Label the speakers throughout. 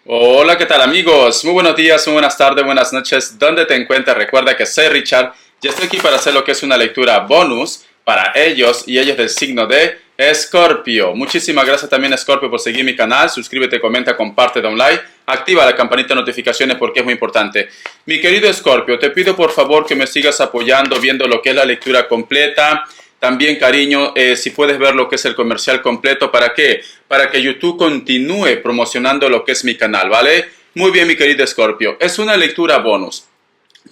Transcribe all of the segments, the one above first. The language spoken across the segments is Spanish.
Speaker 1: Hola, ¿qué tal amigos? Muy buenos días, muy buenas tardes, buenas noches. ¿Dónde te encuentras? Recuerda que soy Richard y estoy aquí para hacer lo que es una lectura bonus para ellos y ellos del signo de Escorpio. Muchísimas gracias también Escorpio por seguir mi canal. Suscríbete, comenta, comparte, da un like. Activa la campanita de notificaciones porque es muy importante. Mi querido Escorpio, te pido por favor que me sigas apoyando viendo lo que es la lectura completa. También, cariño, si puedes ver lo que es el comercial completo, ¿para qué? Para que YouTube continúe promocionando lo que es mi canal, ¿vale? Muy bien, mi querido Escorpio. Es una lectura bonus.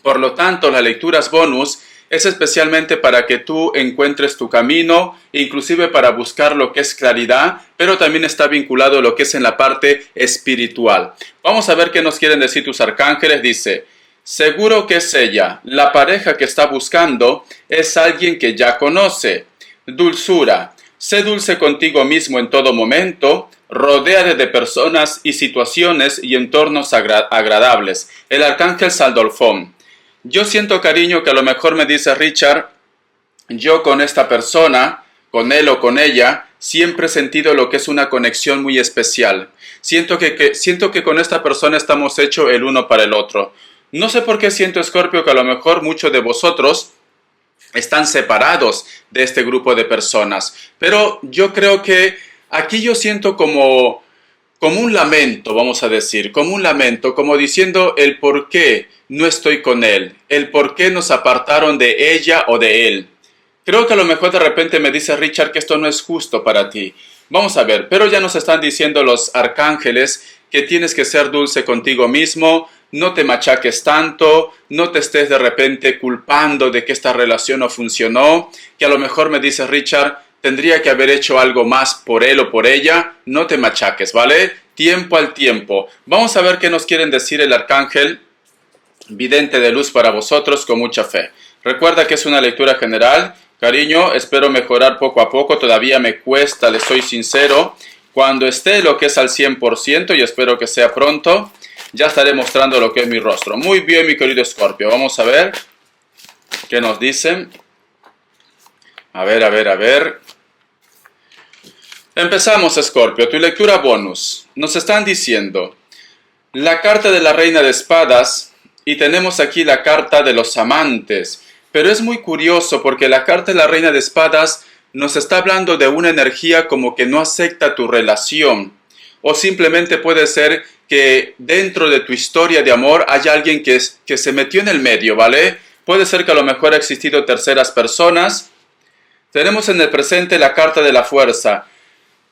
Speaker 1: Por lo tanto, las lecturas bonus es especialmente para que tú encuentres tu camino, inclusive para buscar lo que es claridad, pero también está vinculado a lo que es en la parte espiritual. Vamos a ver qué nos quieren decir tus arcángeles. Dice: seguro que es ella. La pareja que está buscando es alguien que ya conoce. Dulzura. Sé dulce contigo mismo en todo momento. Rodéate de personas y situaciones y entornos agradables. El arcángel Sandalfón. Yo siento, cariño, que a lo mejor me dice Richard, yo con esta persona, con él o con ella, siempre he sentido lo que es una conexión muy especial. Siento que con esta persona estamos hechos el uno para el otro. No sé por qué siento, Escorpio, que a lo mejor muchos de vosotros están separados de este grupo de personas. Pero yo creo que aquí yo siento como un lamento, vamos a decir, como un lamento, como diciendo el por qué no estoy con él, el por qué nos apartaron de ella o de él. Creo que a lo mejor de repente me dice Richard que esto no es justo para ti. Vamos a ver, pero ya nos están diciendo los arcángeles que tienes que ser dulce contigo mismo, no te machaques tanto, no te estés de repente culpando de que esta relación no funcionó, que a lo mejor me dice Richard, tendría que haber hecho algo más por él o por ella, no te machaques, ¿vale? Tiempo al tiempo. Vamos a ver qué nos quieren decir el arcángel vidente de luz para vosotros con mucha fe. Recuerda que es una lectura general. Cariño, espero mejorar poco a poco, todavía me cuesta, les soy sincero. Cuando esté lo que es al 100%, y espero que sea pronto, ya estaré mostrando lo que es mi rostro. Muy bien, mi querido Escorpio, vamos a ver qué nos dicen. A ver. Empezamos, Escorpio, tu lectura bonus. Nos están diciendo la carta de la Reina de Espadas y tenemos aquí la carta de los amantes. Pero es muy curioso porque la carta de la Reina de Espadas nos está hablando de una energía como que no acepta tu relación. O simplemente puede ser que dentro de tu historia de amor hay alguien que se metió en el medio, ¿vale? Puede ser que a lo mejor ha existido terceras personas. Tenemos en el presente la carta de la fuerza.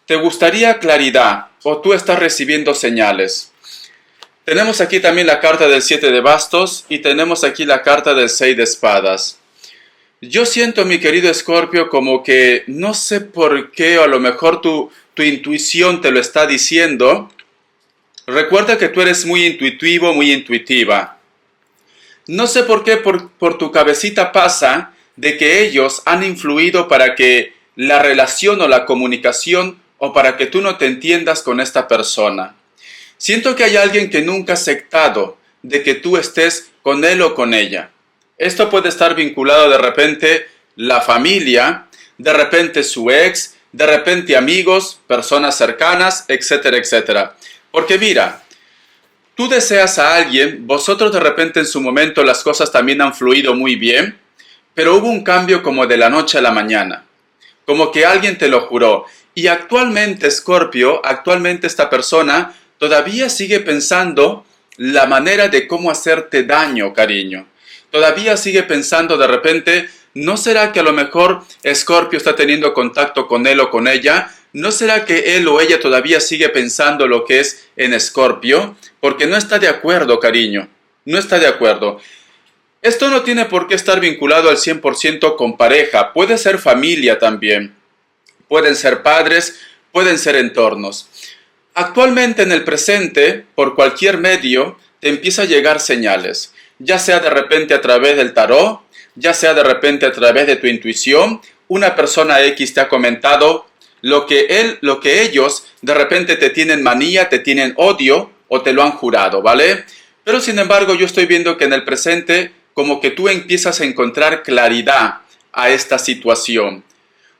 Speaker 1: ¿Te gustaría claridad o tú estás recibiendo señales? Tenemos aquí también la carta del 7 de bastos y tenemos aquí la carta del 6 de espadas. Yo siento, mi querido Escorpio, como que no sé por qué, o a lo mejor tu intuición te lo está diciendo. Recuerda que tú eres muy intuitivo, muy intuitiva. No sé por qué por tu cabecita pasa de que ellos han influido para que la relación o la comunicación o para que tú no te entiendas con esta persona. Siento que hay alguien que nunca ha aceptado de que tú estés con él o con ella. Esto puede estar vinculado de repente la familia, de repente su ex, de repente amigos, personas cercanas, etcétera, etcétera. Porque mira, tú deseas a alguien, vosotros de repente en su momento las cosas también han fluido muy bien, pero hubo un cambio como de la noche a la mañana, como que alguien te lo juró. Y actualmente, Escorpio, actualmente esta persona todavía sigue pensando la manera de cómo hacerte daño, cariño. Todavía sigue pensando de repente, ¿no será que a lo mejor Escorpio está teniendo contacto con él o con ella? ¿No será que él o ella todavía sigue pensando lo que es en Escorpio? Porque no está de acuerdo, cariño. No está de acuerdo. Esto no tiene por qué estar vinculado al 100% con pareja. Puede ser familia también. Pueden ser padres, pueden ser entornos. Actualmente en el presente, por cualquier medio, te empieza a llegar señales. Ya sea de repente a través del tarot, ya sea de repente a través de tu intuición. Una persona X te ha comentado lo que ellos de repente te tienen manía, te tienen odio o te lo han jurado, ¿vale? Pero sin embargo yo estoy viendo que en el presente como que tú empiezas a encontrar claridad a esta situación.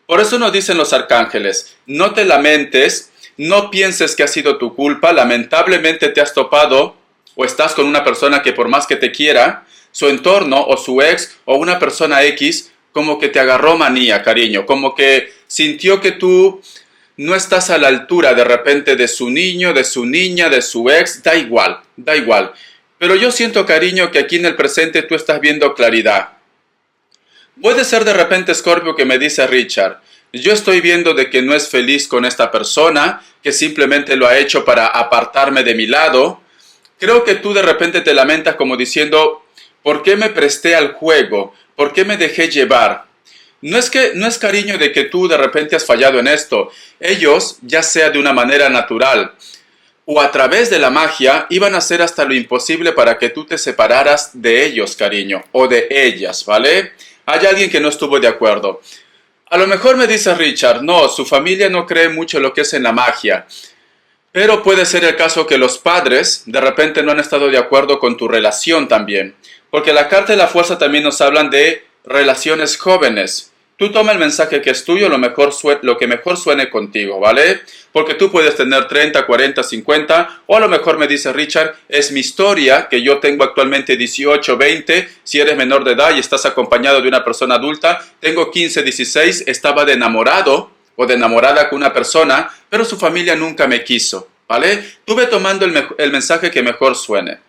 Speaker 1: Por eso nos dicen los arcángeles, no te lamentes no pienses que ha sido tu culpa. Lamentablemente te has topado o estás con una persona que por más que te quiera, su entorno o su ex o una persona X como que te agarró manía, cariño, como que sintió que tú no estás a la altura de repente de su niño, de su niña, de su ex, da igual, da igual. Pero yo siento, cariño, que aquí en el presente tú estás viendo claridad. Puede ser de repente, Scorpio, que me dice Richard, yo estoy viendo de que no es feliz con esta persona, que simplemente lo ha hecho para apartarme de mi lado. Creo que tú de repente te lamentas como diciendo, ¿por qué me presté al juego? ¿Por qué me dejé llevar? No es cariño de que tú de repente has fallado en esto. Ellos, ya sea de una manera natural o a través de la magia, iban a hacer hasta lo imposible para que tú te separaras de ellos, cariño, o de ellas, ¿vale? Hay alguien que no estuvo de acuerdo. A lo mejor me dice Richard, no, su familia no cree mucho en lo que es en la magia. Pero puede ser el caso que los padres de repente no han estado de acuerdo con tu relación también. Porque la carta de la fuerza también nos hablan de relaciones jóvenes. Tú toma el mensaje que es tuyo, lo que mejor suene contigo, ¿vale? Porque tú puedes tener 30, 40, 50, o a lo mejor me dice Richard, es mi historia, que yo tengo actualmente 18, 20, si eres menor de edad y estás acompañado de una persona adulta, tengo 15, 16, estaba de enamorado o de enamorada con una persona, pero su familia nunca me quiso, ¿vale? Tuve tomando el mensaje que mejor suene.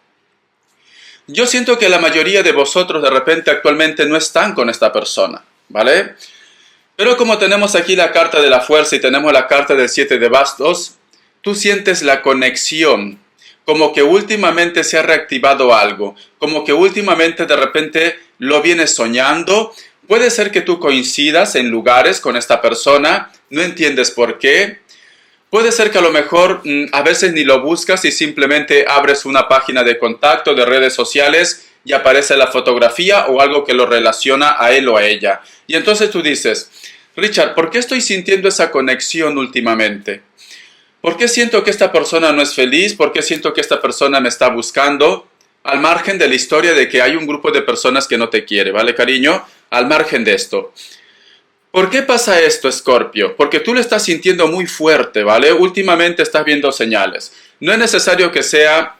Speaker 1: Yo siento que la mayoría de vosotros de repente actualmente no están con esta persona, ¿vale? Pero como tenemos aquí la carta de la fuerza y tenemos la carta del 7 de bastos, tú sientes la conexión, como que últimamente se ha reactivado algo, como que últimamente de repente lo vienes soñando. Puede ser que tú coincidas en lugares con esta persona, no entiendes por qué. Puede ser que a lo mejor a veces ni lo buscas y simplemente abres una página de contacto de redes sociales y aparece la fotografía o algo que lo relaciona a él o a ella. Y entonces tú dices, Richard, ¿por qué estoy sintiendo esa conexión últimamente? ¿Por qué siento que esta persona no es feliz? ¿Por qué siento que esta persona me está buscando? Al margen de la historia de que hay un grupo de personas que no te quiere, ¿vale, cariño? Al margen de esto. ¿Por qué pasa esto, Escorpio? Porque tú lo estás sintiendo muy fuerte, ¿vale? Últimamente estás viendo señales. No es necesario que sea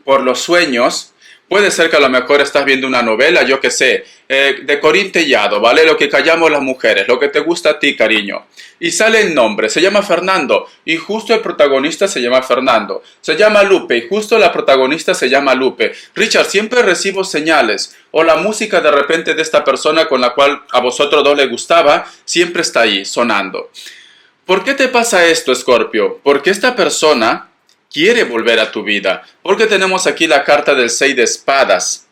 Speaker 1: por los sueños. Puede ser que a lo mejor estás viendo una novela, yo qué sé, de Corín Tellado, ¿vale? Lo que callamos las mujeres, lo que te gusta a ti, cariño. Y sale el nombre, se llama Fernando, y justo el protagonista se llama Fernando. Se llama Lupe, y justo la protagonista se llama Lupe. Richard, siempre recibo señales, o la música de repente de esta persona con la cual a vosotros dos les gustaba, siempre está ahí, sonando. ¿Por qué te pasa esto, Escorpio? Porque esta persona quiere volver a tu vida, porque tenemos aquí la carta del 6 de espadas.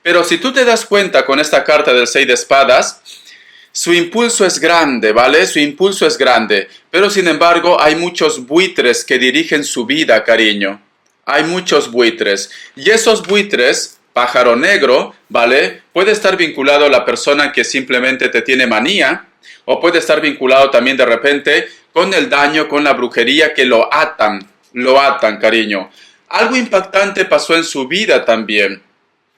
Speaker 1: Pero si tú te das cuenta con esta carta del 6 de espadas, su impulso es grande, ¿vale? Su impulso es grande, pero sin embargo hay muchos buitres que dirigen su vida, cariño. Hay muchos buitres, y esos buitres, pájaro negro, ¿vale? Puede estar vinculado a la persona que simplemente te tiene manía, o puede estar vinculado también de repente con el daño, con la brujería que lo atan, cariño. Algo impactante pasó en su vida también,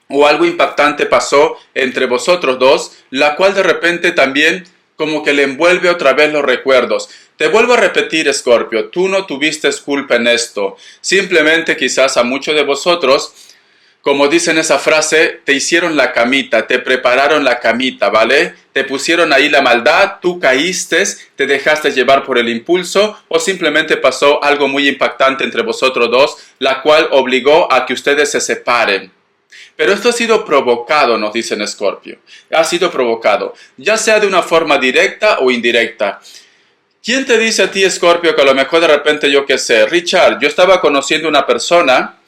Speaker 1: o algo impactante pasó entre vosotros dos, la cual de repente también como que le envuelve otra vez los recuerdos. Te vuelvo a repetir, Escorpio, tú no tuviste culpa en esto. Simplemente quizás a muchos de vosotros, como dicen esa frase, te hicieron la camita, te prepararon la camita, ¿vale? Te pusieron ahí la maldad, tú caíste, te dejaste llevar por el impulso o simplemente pasó algo muy impactante entre vosotros dos, la cual obligó a que ustedes se separen. Pero esto ha sido provocado, nos dicen Escorpio. Ha sido provocado, ya sea de una forma directa o indirecta. ¿Quién te dice a ti, Escorpio, que a lo mejor de repente yo qué sé, Richard, yo estaba conociendo una persona,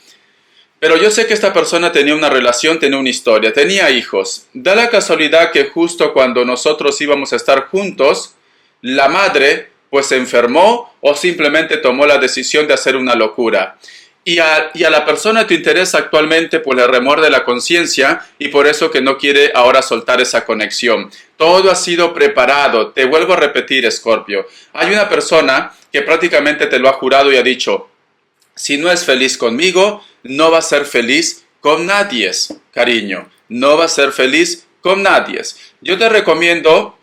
Speaker 1: pero yo sé que esta persona tenía una relación, tenía una historia, tenía hijos. Da la casualidad que justo cuando nosotros íbamos a estar juntos, la madre pues se enfermó o simplemente tomó la decisión de hacer una locura. Y a la persona que te interesa actualmente pues le remuerde la conciencia y por eso que no quiere ahora soltar esa conexión. Todo ha sido preparado. Te vuelvo a repetir, Escorpio. Hay una persona que prácticamente te lo ha jurado y ha dicho, si no es feliz conmigo, no va a ser feliz con nadie, cariño. No va a ser feliz con nadie. Yo te recomiendo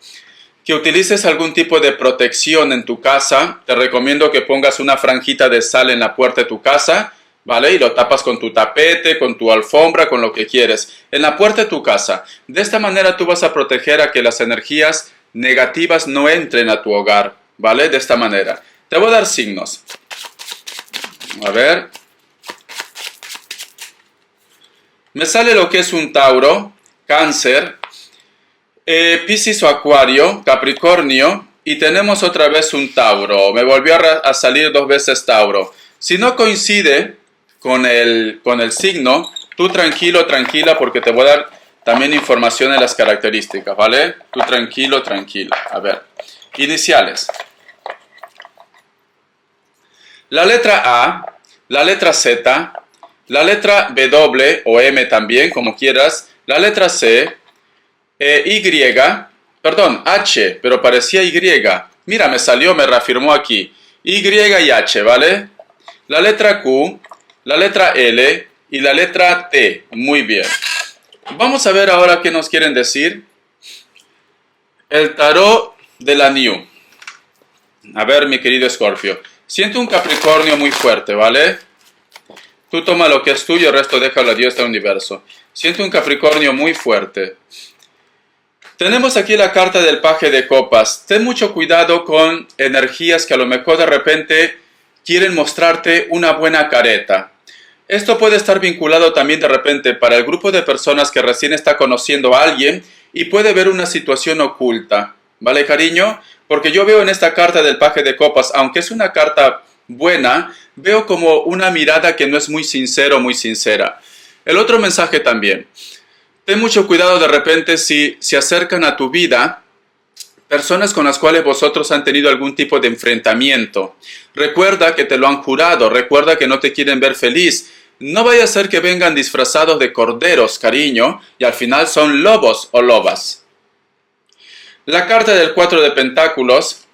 Speaker 1: que utilices algún tipo de protección en tu casa. Te recomiendo que pongas una franjita de sal en la puerta de tu casa, ¿vale? Y lo tapas con tu tapete, con tu alfombra, con lo que quieres, en la puerta de tu casa. De esta manera tú vas a proteger a que las energías negativas no entren a tu hogar, ¿vale? De esta manera. Te voy a dar signos. A ver. Me sale lo que es un Tauro, Cáncer, Piscis o Acuario, Capricornio, y tenemos otra vez un Tauro. Me volvió a salir 2 veces Tauro. Si no coincide con el signo, tú tranquilo, tranquila, porque te voy a dar también información de las características, ¿vale? Tú tranquilo, tranquila. A ver, iniciales. La letra A, la letra Z, la letra W o M también, como quieras, la letra C, H, pero parecía Y. Mira, me salió, me reafirmó aquí. Y y H, ¿vale? La letra Q, la letra L y la letra T. Muy bien. Vamos a ver ahora qué nos quieren decir. El tarot de la New. A ver, mi querido Escorpio. Siento un Capricornio muy fuerte, ¿vale? Tú toma lo que es tuyo, el resto déjalo a Dios del universo. Siento un Capricornio muy fuerte. Tenemos aquí la carta del paje de copas. Ten mucho cuidado con energías que a lo mejor de repente quieren mostrarte una buena careta. Esto puede estar vinculado también de repente para el grupo de personas que recién está conociendo a alguien y puede ver una situación oculta. ¿Vale, cariño? Porque yo veo en esta carta del paje de copas, aunque es una carta buena, veo como una mirada que no es muy sincera o muy sincera. El otro mensaje también. Ten mucho cuidado de repente si se acercan a tu vida personas con las cuales vosotros han tenido algún tipo de enfrentamiento. Recuerda que te lo han jurado, recuerda que no te quieren ver feliz. No vaya a ser que vengan disfrazados de corderos, cariño, y al final son lobos o lobas. La carta del 4 de pentáculos,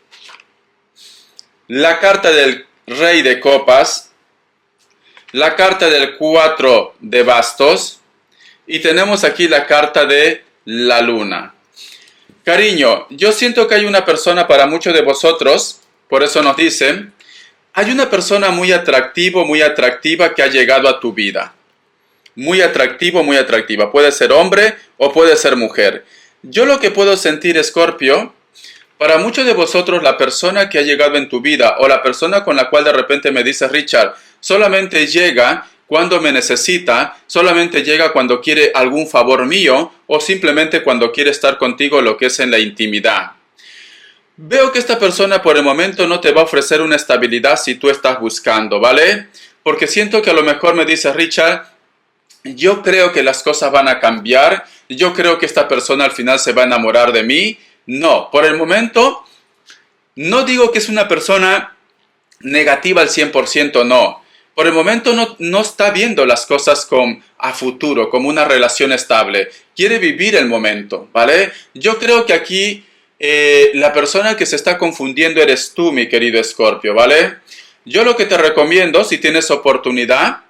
Speaker 1: la carta del rey de copas, la carta del 4 de bastos, y tenemos aquí la carta de la luna. Cariño, yo siento que hay una persona para muchos de vosotros, por eso nos dicen, hay una persona muy atractivo, muy atractiva que ha llegado a tu vida. Muy atractivo, muy atractiva. Puede ser hombre o puede ser mujer. Yo lo que puedo sentir, Escorpio, para muchos de vosotros la persona que ha llegado en tu vida o la persona con la cual de repente me dices, Richard, solamente llega cuando me necesita, solamente llega cuando quiere algún favor mío o simplemente cuando quiere estar contigo lo que es en la intimidad. Veo que esta persona por el momento no te va a ofrecer una estabilidad si tú estás buscando, ¿vale? Porque siento que a lo mejor me dice Richard, yo creo que las cosas van a cambiar, yo creo que esta persona al final se va a enamorar de mí. No, por el momento no digo que es una persona negativa al 100%, no. Por el momento no está viendo las cosas a futuro, como una relación estable. Quiere vivir el momento, ¿vale? Yo creo que aquí la persona que se está confundiendo eres tú, mi querido Escorpio, ¿vale? Yo lo que te recomiendo, si tienes oportunidad,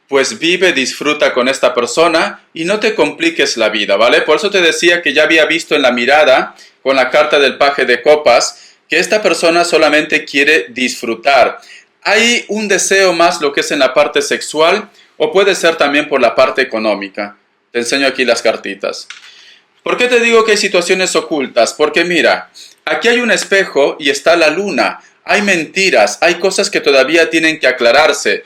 Speaker 1: pues vive, disfruta con esta persona y no te compliques la vida, ¿vale? Por eso te decía que ya había visto en la mirada, con la carta del paje de copas, que esta persona solamente quiere disfrutar. Hay un deseo más lo que es en la parte sexual o puede ser también por la parte económica. Te enseño aquí las cartitas. ¿Por qué te digo que hay situaciones ocultas? Porque mira, aquí hay un espejo y está la luna. Hay mentiras, hay cosas que todavía tienen que aclararse.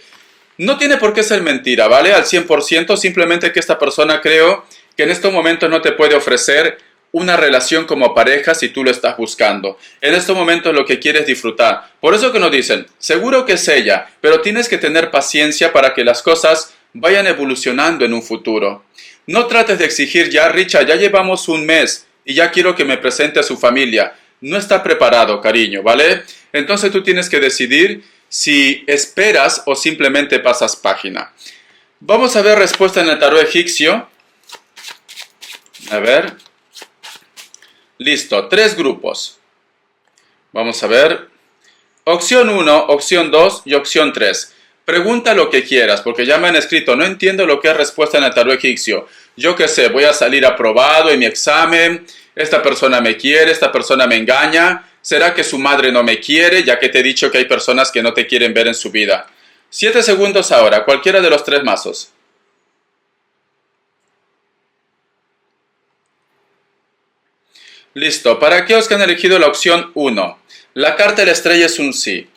Speaker 1: No tiene por qué ser mentira, ¿vale? Al 100%, simplemente que esta persona creo que en estos momentos no te puede ofrecer una relación como pareja si tú lo estás buscando. En estos momentos lo que quieres es disfrutar. Por eso que nos dicen, seguro que es ella, pero tienes que tener paciencia para que las cosas vayan evolucionando en un futuro. No trates de exigir ya, Richard, ya llevamos un mes y ya quiero que me presente a su familia. No está preparado, cariño, ¿vale? Entonces tú tienes que decidir si esperas o simplemente pasas página. Vamos a ver respuesta en el tarot egipcio. A ver. Listo, 3 grupos. Vamos a ver. Opción 1, opción 2 y opción 3. Pregunta lo que quieras, porque ya me han escrito, no entiendo lo que es respuesta en el tarot egipcio. Yo qué sé, voy a salir aprobado en mi examen, esta persona me quiere, esta persona me engaña, ¿será que su madre no me quiere? Ya que te he dicho que hay personas que no te quieren ver en su vida. 7 segundos ahora, cualquiera de los 3 mazos. Listo, para aquellos que han elegido la opción 1, la carta de la estrella es un sí.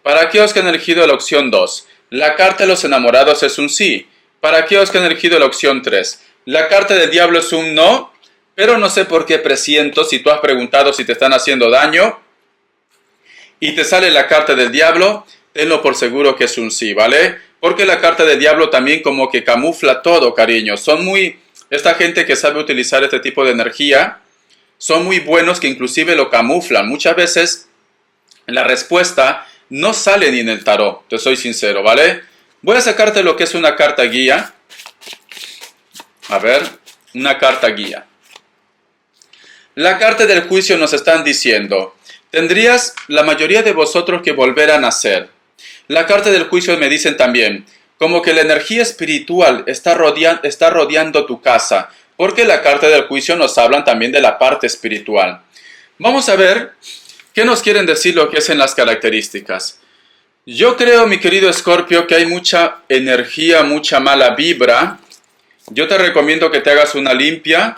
Speaker 1: Para aquellos que han elegido la opción 2, la carta de los enamorados es un sí. Para aquellos que han elegido la opción 3, la carta del diablo es un no, pero no sé por qué presiento, si tú has preguntado si te están haciendo daño y te sale la carta del diablo, tenlo por seguro que es un sí, ¿vale? Porque la carta del diablo también como que camufla todo, cariño. Esta gente que sabe utilizar este tipo de energía, son muy buenos que inclusive lo camuflan. Muchas veces la respuesta no sale ni en el tarot, te soy sincero, ¿vale? Voy a sacarte lo que es una carta guía. A ver, una carta guía. La carta del juicio nos están diciendo, tendrías la mayoría de vosotros que volver a nacer. La carta del juicio me dicen también, como que la energía espiritual está rodeando tu casa, porque la carta del juicio nos hablan también de la parte espiritual. Vamos a ver qué nos quieren decir lo que es en las características. Yo creo, mi querido Escorpio, que hay mucha energía, mucha mala vibra. Yo te recomiendo que te hagas una limpia.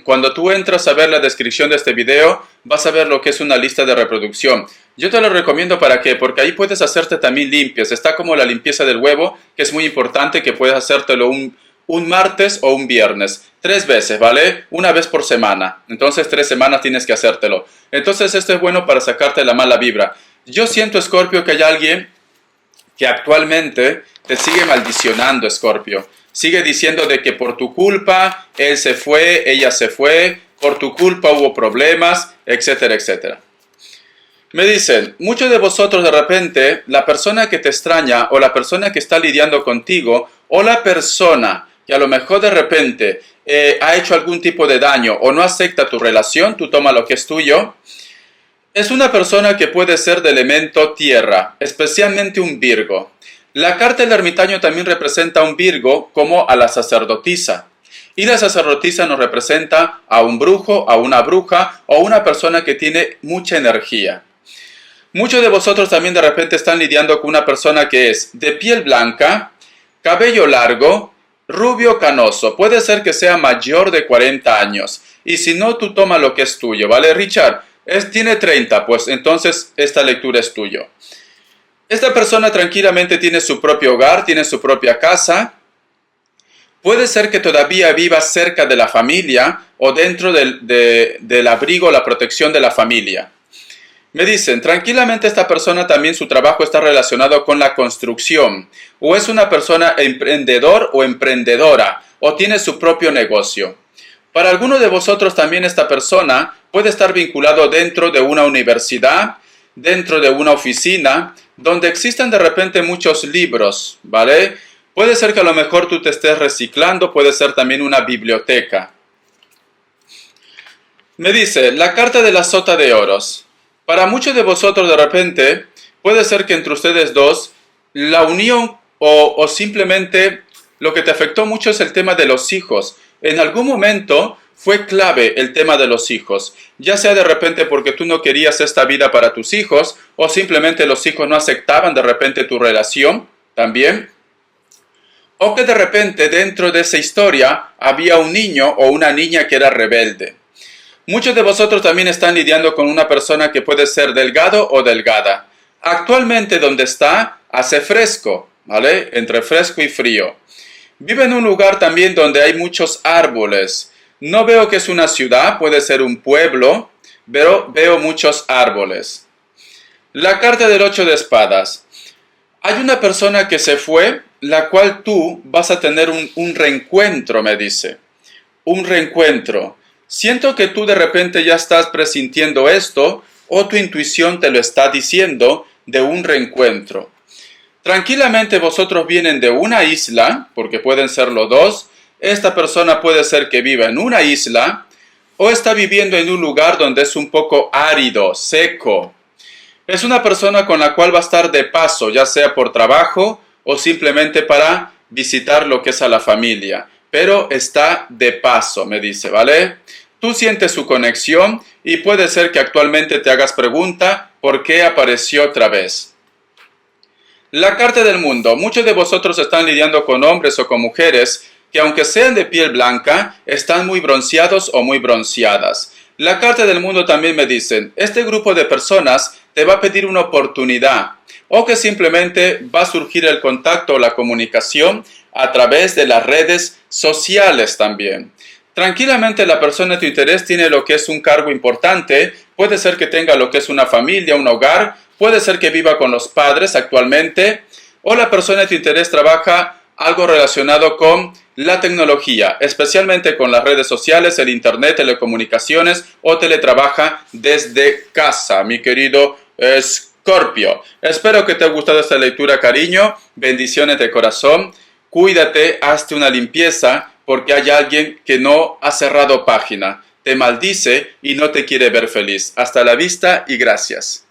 Speaker 1: Cuando tú entras a ver la descripción de este video, vas a ver lo que es una lista de reproducción. Yo te lo recomiendo ¿para qué? Porque ahí puedes hacerte también limpias. Está como la limpieza del huevo, que es muy importante que puedas hacértelo un martes o un viernes, 3 veces, ¿vale? Una vez por semana. Entonces 3 semanas tienes que hacértelo. Entonces esto es bueno para sacarte la mala vibra. Yo siento, Escorpio, que hay alguien que actualmente te sigue maldicionando, Escorpio. Sigue diciendo de que por tu culpa él se fue, ella se fue, por tu culpa hubo problemas, etcétera, etcétera. Me dicen, muchos de vosotros de repente, la persona que te extraña o la persona que está lidiando contigo o la persona que a lo mejor de repente ha hecho algún tipo de daño o no acepta tu relación, tú toma lo que es tuyo, es una persona que puede ser de elemento tierra, especialmente un Virgo. La carta del ermitaño también representa a un Virgo como a la sacerdotisa. Y la sacerdotisa nos representa a un brujo, a una bruja o una persona que tiene mucha energía. Muchos de vosotros también de repente están lidiando con una persona que es de piel blanca, cabello largo, rubio canoso. Puede ser que sea mayor de 40 años. Y si no, tú toma lo que es tuyo, ¿vale, Richard? Tiene 30, pues entonces esta lectura es tuyo. Esta persona tranquilamente tiene su propio hogar, tiene su propia casa. Puede ser que todavía viva cerca de la familia o dentro del abrigo o la protección de la familia. Me dicen, tranquilamente esta persona también su trabajo está relacionado con la construcción. O es una persona emprendedor o emprendedora o tiene su propio negocio. Para algunos de vosotros también esta persona puede estar vinculado dentro de una universidad, dentro de una oficina, donde existen de repente muchos libros, ¿vale? Puede ser que a lo mejor tú te estés reciclando, puede ser también una biblioteca. Me dice, la carta de la sota de oros. Para muchos de vosotros de repente, puede ser que entre ustedes dos, la unión o simplemente lo que te afectó mucho es el tema de los hijos. En algún momento fue clave el tema de los hijos, ya sea de repente porque tú no querías esta vida para tus hijos o simplemente los hijos no aceptaban de repente tu relación también, o que de repente dentro de esa historia había un niño o una niña que era rebelde. Muchos de vosotros también están lidiando con una persona que puede ser delgado o delgada. Actualmente donde está hace fresco, ¿vale? Entre fresco y frío. Vive en un lugar también donde hay muchos árboles. No veo que es una ciudad, puede ser un pueblo, pero veo muchos árboles. La carta del 8 de espadas. Hay una persona que se fue, la cual tú vas a tener un reencuentro, me dice. Un reencuentro. Siento que tú de repente ya estás presintiendo esto, o tu intuición te lo está diciendo de un reencuentro. Tranquilamente vosotros vienen de una isla, porque pueden ser los dos. Esta persona puede ser que viva en una isla o está viviendo en un lugar donde es un poco árido, seco. Es una persona con la cual va a estar de paso, ya sea por trabajo o simplemente para visitar lo que es a la familia. Pero está de paso, me dice, ¿vale? Tú sientes su conexión y puede ser que actualmente te hagas pregunta ¿por qué apareció otra vez? La carta del mundo. Muchos de vosotros están lidiando con hombres o con mujeres que aunque sean de piel blanca, están muy bronceados o muy bronceadas. La carta del mundo también me dicen, este grupo de personas te va a pedir una oportunidad o que simplemente va a surgir el contacto o la comunicación a través de las redes sociales también. Tranquilamente la persona de tu interés tiene lo que es un cargo importante, puede ser que tenga lo que es una familia, un hogar, puede ser que viva con los padres actualmente, o la persona de tu interés trabaja algo relacionado con la tecnología, especialmente con las redes sociales, el internet, telecomunicaciones o teletrabaja desde casa, mi querido Escorpio. Espero que te haya gustado esta lectura, cariño. Bendiciones de corazón. Cuídate, hazte una limpieza porque hay alguien que no ha cerrado página. Te maldice y no te quiere ver feliz. Hasta la vista y gracias.